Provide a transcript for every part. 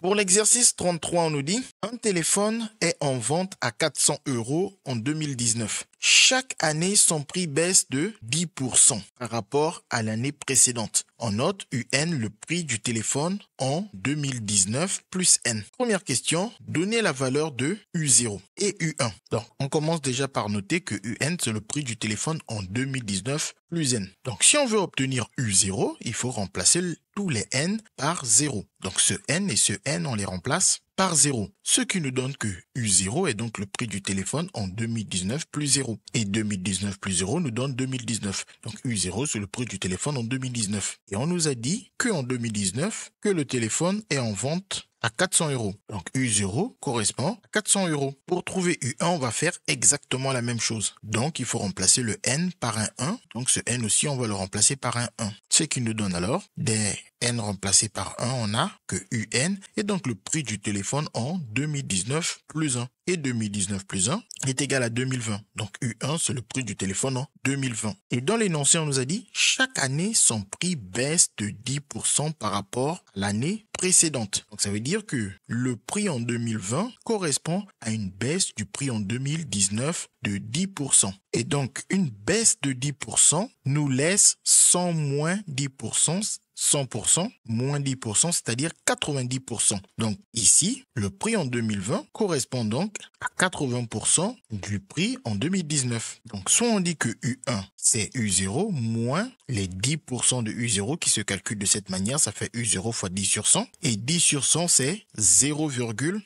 Pour l'exercice 33, on nous dit un téléphone est en vente à 400 € en 2019. Chaque année, son prix baisse de 10% par rapport à l'année précédente. On note UN, le prix du téléphone en 2019 plus N. Première question, donnez la valeur de U0 et U1. Donc, on commence déjà par noter que UN, c'est le prix du téléphone en 2019 plus N. Donc, si on veut obtenir U0, il faut remplacer tous les N par 0. Donc, ce N et ce N, on les remplace par 0. Ce qui nous donne que U0 est donc le prix du téléphone en 2019 plus 0. Et 2019 plus 0 nous donne 2019. Donc U0 c'est le prix du téléphone en 2019. Et on nous a dit qu'en 2019, que le téléphone est en vente à 400 €. Donc U0 correspond à 400 €. Pour trouver U1, on va faire exactement la même chose. Donc il faut remplacer le N par un 1. Donc ce N aussi, on va le remplacer par un 1. Ce qui nous donne alors des N remplacés par 1, on a que UN est donc le prix du téléphone en 2019 plus 1. Et 2019 plus 1 est égal à 2020. Donc U1, c'est le prix du téléphone en 2020. Et dans l'énoncé, on nous a dit, chaque année, son prix baisse de 10% par rapport à l'année précédente. Donc ça veut dire que le prix en 2020 correspond à une baisse du prix en 2019 de 10%. Et donc, une baisse de 10% nous laisse 100 moins 10%, 100% moins 10%, c'est-à-dire 90%. Donc ici, le prix en 2020 correspond donc à 80% du prix en 2019. Donc soit on dit que U1 c'est U0 moins les 10% de U0 qui se calculent de cette manière, ça fait U0 fois 10 sur 100. Et 10 sur 100 c'est 0,1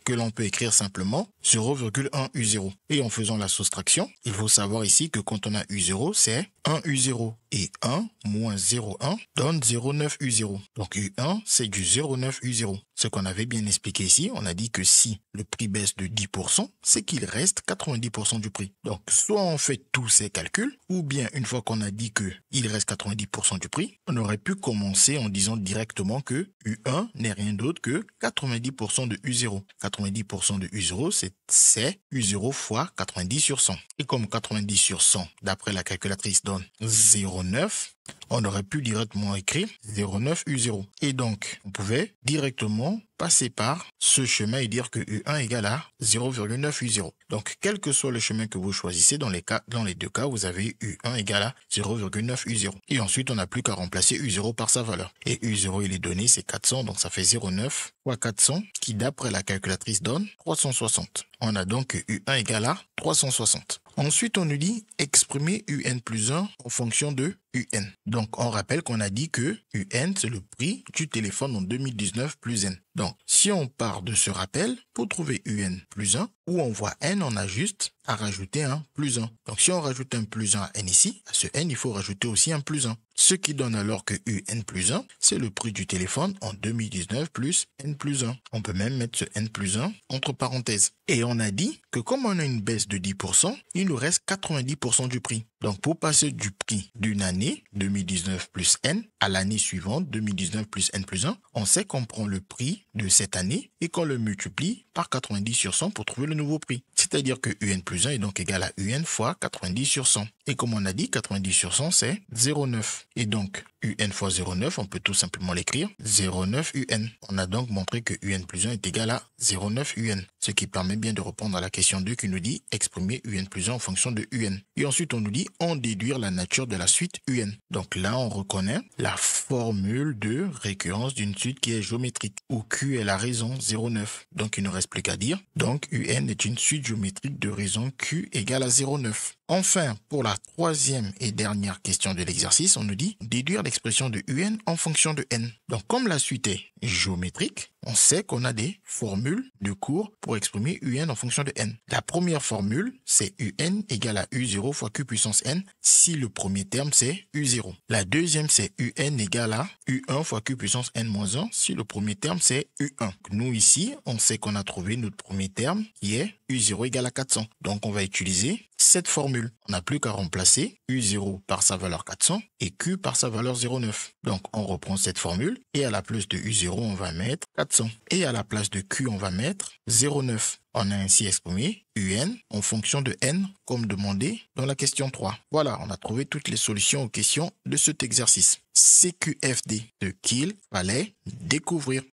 que l'on peut écrire simplement 0,1 U0. Et en faisant la soustraction, il faut savoir ici que quand on a U0 c'est 1 U0 et 1 moins 0,1 donne 0,9 U0. Donc U1 c'est du 0,9 U0. Ce qu'on avait bien expliqué ici, on a dit que si le prix baisse de 10%, c'est qu'il reste 90% du prix. Donc soit on fait tous ces calculs, ou bien une fois qu'on a dit qu'il reste 90% du prix, on aurait pu commencer en disant directement que U1 n'est rien d'autre que 90% de U0. 90% de U0 c'est U0 fois 90 sur 100. Et comme 90 sur 100, d'après la calculatrice, donne 0,9, on aurait pu directement écrire 0,9 U0. Et donc, on pouvait directement passer par ce chemin et dire que U1 égale à 0,9 U0. Donc, quel que soit le chemin que vous choisissez, dans les deux cas, vous avez U1 égale à 0,9 U0. Et ensuite, on n'a plus qu'à remplacer U0 par sa valeur. Et U0, il est donné, c'est 400, donc ça fait 0,9 fois 400, qui d'après la calculatrice donne 360. On a donc U1 égale à 360. Ensuite, on nous dit exprimer UN plus 1 en fonction de UN. Donc, on rappelle qu'on a dit que UN, c'est le prix du téléphone en 2019 plus N. Donc, si on part de ce rappel, pour trouver UN plus 1, où on voit N, on a juste à rajouter un plus 1. Donc, si on rajoute un plus 1 à N ici, à ce N, il faut rajouter aussi un plus 1. Ce qui donne alors que UN plus 1, c'est le prix du téléphone en 2019 plus N plus 1. On peut même mettre ce N plus 1 entre parenthèses. Et on a dit que comme on a une baisse de 10%, il nous reste 90% du prix. Donc, pour passer du prix d'une année, 2019 plus N, à l'année suivante, 2019 plus N plus 1, on sait qu'on prend le prix de cette année et qu'on le multiplie par 90 sur 100 pour trouver le nouveau prix. C'est-à-dire que UN plus 1 est donc égal à UN fois 90 sur 100. Et comme on a dit, 90 sur 100, c'est 0,9. Et donc, UN fois 0,9, on peut tout simplement l'écrire 0,9 UN. On a donc montré que UN plus 1 est égal à 0,9 UN. Ce qui permet bien de répondre à la question 2 qui nous dit exprimer UN plus 1 en fonction de UN. Et ensuite, on nous dit en déduire la nature de la suite UN. Donc là, on reconnaît la formule de récurrence d'une suite qui est géométrique, où Q est la raison 0,9. Donc, il ne reste plus qu'à dire. Donc, UN est une suite géométrique de raison Q égale à 0,9. Enfin, pour la troisième et dernière question de l'exercice, on nous dit déduire l'expression de UN en fonction de N. Donc, comme la suite est géométrique, on sait qu'on a des formules de cours pour exprimer UN en fonction de N. La première formule, c'est UN égale à U0 fois Q puissance N si le premier terme, c'est U0. La deuxième, c'est UN égale à U1 fois Q puissance N moins 1 si le premier terme, c'est U1. Nous, ici, on sait qu'on a trouvé notre premier terme qui est U0 égale à 400. Donc, on va utiliser cette formule. On n'a plus qu'à remplacer U0 par sa valeur 400 et Q par sa valeur 0,9. Donc, on reprend cette formule et à la place de U0, on va mettre 400. Et à la place de Q, on va mettre 0,9. On a ainsi exprimé UN en fonction de N comme demandé dans la question 3. Voilà, on a trouvé toutes les solutions aux questions de cet exercice. CQFD de qu'il fallait découvrir.